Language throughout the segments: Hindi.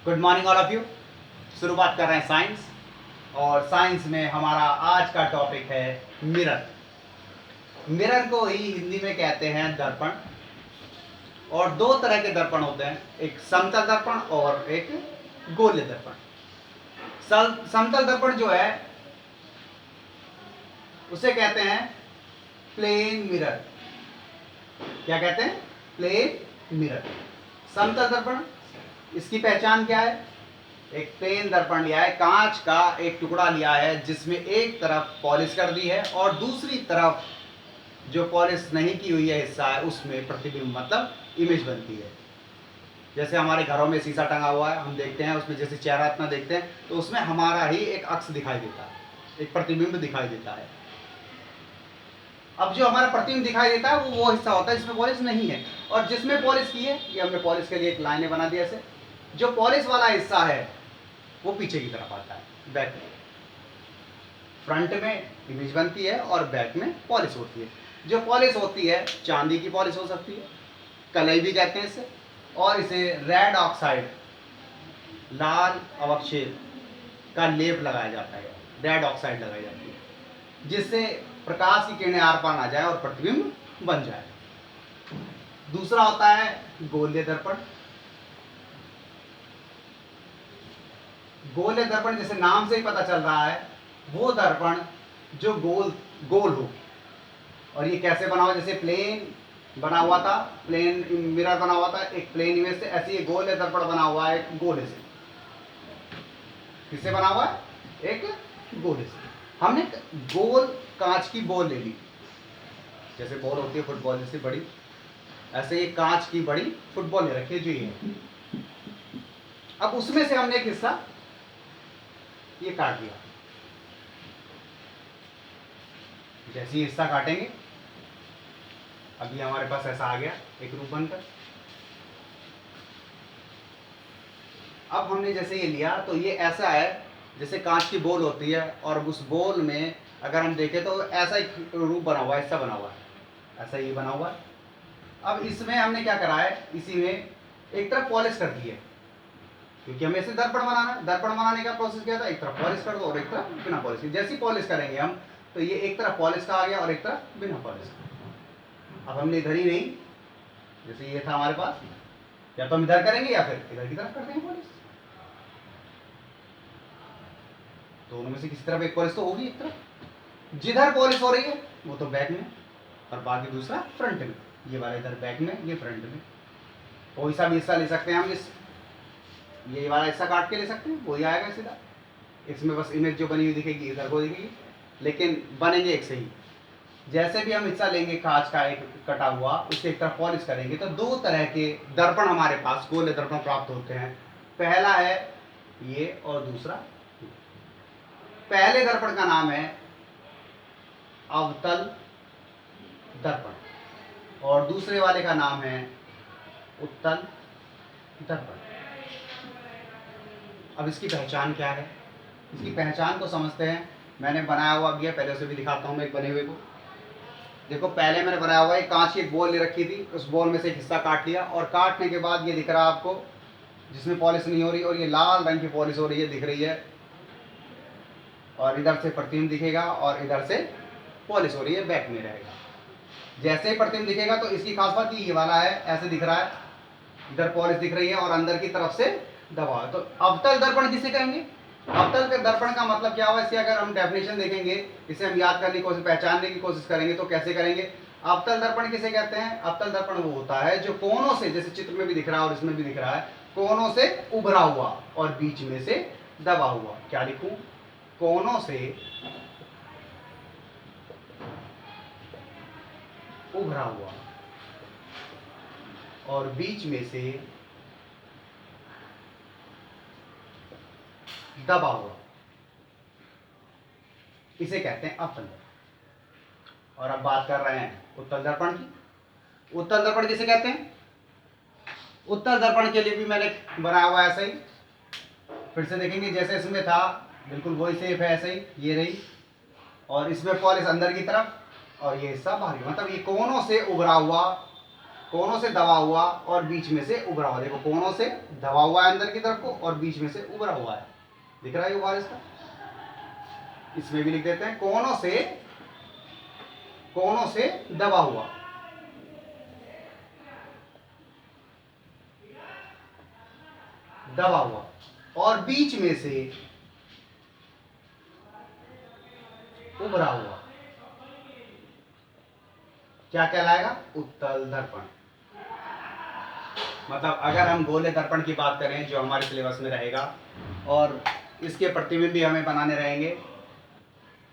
Good morning all of you. शुरुआत कर रहे हैं साइंस, और साइंस में हमारा आज का टॉपिक है मिरर। मिरर को ही हिंदी में कहते हैं दर्पण। और दो तरह के दर्पण होते हैं, एक समतल दर्पण और एक गोल्य दर्पण। समतल दर्पण जो है उसे कहते हैं प्लेन मिरर। क्या कहते हैं? Plane mirror. समतल दर्पण, इसकी पहचान क्या है? एक प्लेन दर्पण लिया है, कांच का एक टुकड़ा लिया है जिसमें एक तरफ पॉलिश कर दी है और दूसरी तरफ जो पॉलिश नहीं की हुई है हिस्सा है उसमें प्रतिबिंब मतलब इमेज बनती है। जैसे हमारे घरों में शीशा टंगा हुआ है, हम देखते हैं उसमें जैसे चेहरा अपना देखते हैं तो उसमें हमारा ही एक अक्स दिखाई देता है, एक प्रतिबिंब दिखाई देता है। अब जो हमारा प्रतिबिंब दिखाई देता है वो हिस्सा होता है जिसमें पॉलिश नहीं है, और जिसमें पॉलिश की है ये हमने पॉलिश के लिए एक लाइनें बना दी ऐसे। जो पॉलिश वाला हिस्सा है वो पीछे की तरफ आता है, बैक में। फ्रंट में इमेज बनती है और बैक में पॉलिश होती है। जो पॉलिश होती है चांदी की पॉलिश हो सकती है, कलई भी कहते हैं इसे, और इसे रेड ऑक्साइड, लाल अवक्षेप का लेप लगाया जाता है, रेड ऑक्साइड लगाई जाती है जिससे प्रकाश की किरणें आर पार ना जाए और प्रतिबिंब बन जाए। दूसरा होता है गोल्य दर्पण। गोल्य दर्पण जैसे नाम से ही पता चल रहा है, वो दर्पण जो गोल गोल हो। और ये कैसे बना हुआ? जैसे प्लेन बना हुआ था, प्लेन मिरर बना हुआ था एक प्लेन इमेज से, ऐसे ये गोल्य दर्पण बना हुआ है एक गोले से। किससे बना हुआ है? एक गोले से। हमने गोल कांच की बॉल ले ली, जैसे बॉल होती है फुटबॉल जैसे बड़ी, ऐसे ये कांच की बड़ी फुटबॉल ले रखी है जो ये है। अब उसमें से हमने एक हिस्सा ये काट दिया। जैसे ही हिस्सा काटेंगे अभी हमारे पास ऐसा आ गया एक रूप बनकर। अब हमने जैसे ये लिया तो ये ऐसा है जैसे कांच की बॉल होती है, और उस बॉल में अगर हम देखें तो ऐसा ही रूप बना हुआ है, ऐसा बना हुआ है, ऐसा ये बना हुआ है। अब इसमें हमने क्या करा है, इसी में एक तरफ पॉलिश कर दी है, क्योंकि हमें इसे दर्पण बनाना है। दर्पण बनाने का प्रोसेस क्या था? एक तरफ पॉलिश कर दो और एक तरफ बिना पॉलिश के। जैसी पॉलिश करेंगे हम तो ये एक तरफ पॉलिश का आ गया और एक तरफ बिना पॉलिश का। अब हमने इधर ही नहीं, जैसे ये था हमारे पास, या तो हम इधर करेंगे या फिर इधर की तरफ कर देंगे पॉलिश। दोनों में से किसी तरफ एक पॉलिश तो होगी। एक तरफ जिधर पॉलिश हो रही है वो तो बैक में, और बाकी दूसरा फ्रंट में। ये वाला इधर बैक में, ये फ्रंट में। कोई सा भी हिस्सा ले सकते हैं हम, इस ये वाला हिस्सा काट के ले सकते हैं, वही आएगा सीधा। इसमें बस इमेज जो बनी हुई दिखेगी इधर को दिखेगी, लेकिन बनेंगे एक से ही। जैसे भी हम हिस्सा लेंगे कांच का एक कटा हुआ, उसके एक तरफ पॉलिश करेंगे तो दो तरह के दर्पण हमारे पास गोल्य दर्पण प्राप्त होते हैं। पहला है ये और दूसरा ये। पहले दर्पण का नाम है अवतल दर्पण और दूसरे वाले का नाम है उत्तल दर्पण। अब इसकी पहचान क्या है? इसकी पहचान को समझते हैं। मैंने बनाया हुआ भी है, पहले से भी दिखाता हूँ मैं एक बने हुए को। देखो पहले मैंने बनाया हुआ है, कांच की एक बॉल ले रखी थी, उस बॉल में से एक हिस्सा काट लिया, और काटने के बाद ये दिख रहा है आपको जिसमें पॉलिश नहीं हो रही, और ये लाल रंग की पॉलिश हो रही है, दिख रही है। और इधर से प्रतिबिंब दिखेगा और इधर से पॉलिश हो रही है, बैक में रहेगा। जैसे ही प्रतिबिंब दिखेगा तो इसकी खास बात ये वाला है, ऐसे दिख रहा है, इधर पॉलिश दिख रही है और अंदर की तरफ से दबाव। तो अवतल दर्पण किसे कहेंगे? अवतल के दर्पण का मतलब क्या हुआ? इसकी अगर हम डेफिनेशन देखेंगे, इसे हम याद करने की कोशिश, पहचानने की कोशिश करेंगे तो कैसे करेंगे? अवतल दर्पण किसे कहते हैं? अवतल दर्पण वो होता है जो कोनों से, जैसे चित्र में भी दिख रहा है और इसमें भी दिख रहा है, कोनों से उभरा हुआ और बीच में से दबा हुआ। क्या लिखूं? कोनों से उभरा हुआ और बीच में से दबा हुआ, इसे कहते हैं अवतल दर्पण। और अब बात कर रहे हैं उत्तल दर्पण की। उत्तल दर्पण किसे कहते हैं? उत्तल दर्पण के लिए भी मैंने बनाया हुआ ऐसा ही, फिर से देखेंगे जैसे इसमें था बिल्कुल वही सेफ है, ऐसे ही ये रही, और इसमें पॉलिश अंदर की तरफ और ये हिस्सा बाहर की, मतलब ये कोनों से उभरा हुआ कोनों से दबा हुआ और बीच में से उभरा हुआ। देखो कोनों से दबा हुआ है अंदर की तरफ को और बीच में से उभरा हुआ है। दिख रहा है उभार इसका? इसमें भी लिख देते हैं कोनों से दबा हुआ, और बीच में से उभरा हुआ। क्या कहलाएगा? उत्तल दर्पण। मतलब अगर हम गोले दर्पण की बात करें जो हमारे सिलेबस में रहेगा और इसके प्रतिबिंब भी हमें बनाने रहेंगे,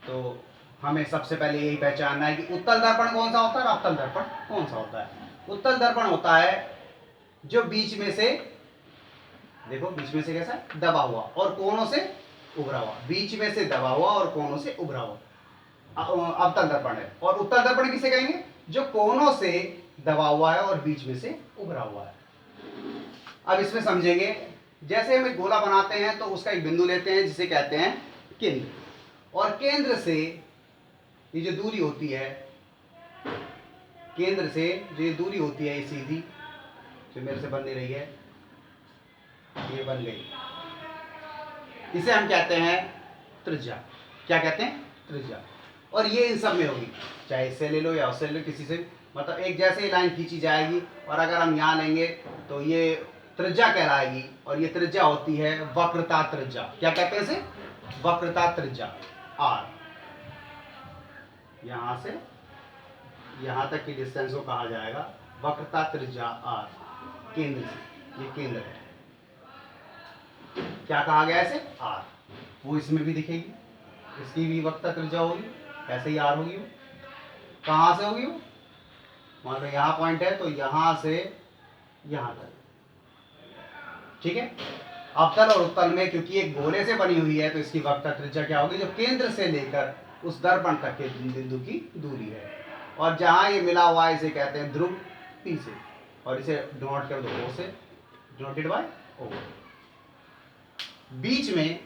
तो हमें सबसे पहले यही पहचानना है कि उत्तल दर्पण कौन सा होता है और अवतल दर्पण कौन सा होता है। उत्तल दर्पण होता है जो बीच में से, देखो बीच में से कैसा है? दबा हुआ और कोनों से उभरा हुआ। बीच में से दबा हुआ और कोनों से उभरा हुआ अवतल दर्पण है। और उत्तल दर्पण किसे कहेंगे? जो कोनों से दबा हुआ है और बीच में से उभरा हुआ है। अब इसमें समझेंगे, जैसे हम एक गोला बनाते हैं तो उसका एक बिंदु लेते हैं जिसे कहते हैं केंद्र, और केंद्र से ये जो दूरी होती है, केंद्र से जो ये दूरी होती है, ये सीधी जो मेरे से बन नहीं रही है, ये बन गई, इसे हम कहते हैं त्रिज्या। क्या कहते हैं? त्रिज्या। और ये इन सब में होगी, चाहे इससे ले लो या उससे ले लो, किसी से, मतलब एक जैसे ही लाइन खींची जाएगी। और अगर हम यहाँ लेंगे तो ये त्रिज्या कहलाएगी, और ये त्रिज्या होती है वक्रता त्रिज्या। क्या कहते हैं इसे? वक्रता त्रिज्या, आर। यहां से यहां तक की डिस्टेंस को कहा जाएगा वक्रता त्रिज्या आर, केंद्र से। ये केंद्र है, क्या कहा गया इसे? आर। वो इसमें भी दिखेगी, इसकी भी वक्रता त्रिज्या होगी, ऐसे ही आर होगी। वो कहां से होगी? वो मान लो यहाँ पॉइंट है तो यहां से यहां तक, ठीक है। अवतल और उत्तल में क्योंकि एक गोले से बनी हुई है तो इसकी वक्रता त्रिज्या क्या होगी? जो केंद्र से लेकर उस दर्पण तक के बिंदु की दूरी है। और जहां ये मिला हुआ है इसे कहते हैं ध्रुव P से, और इसे डिनोट कर दो O से, डिनोटेड बाय O। बीच में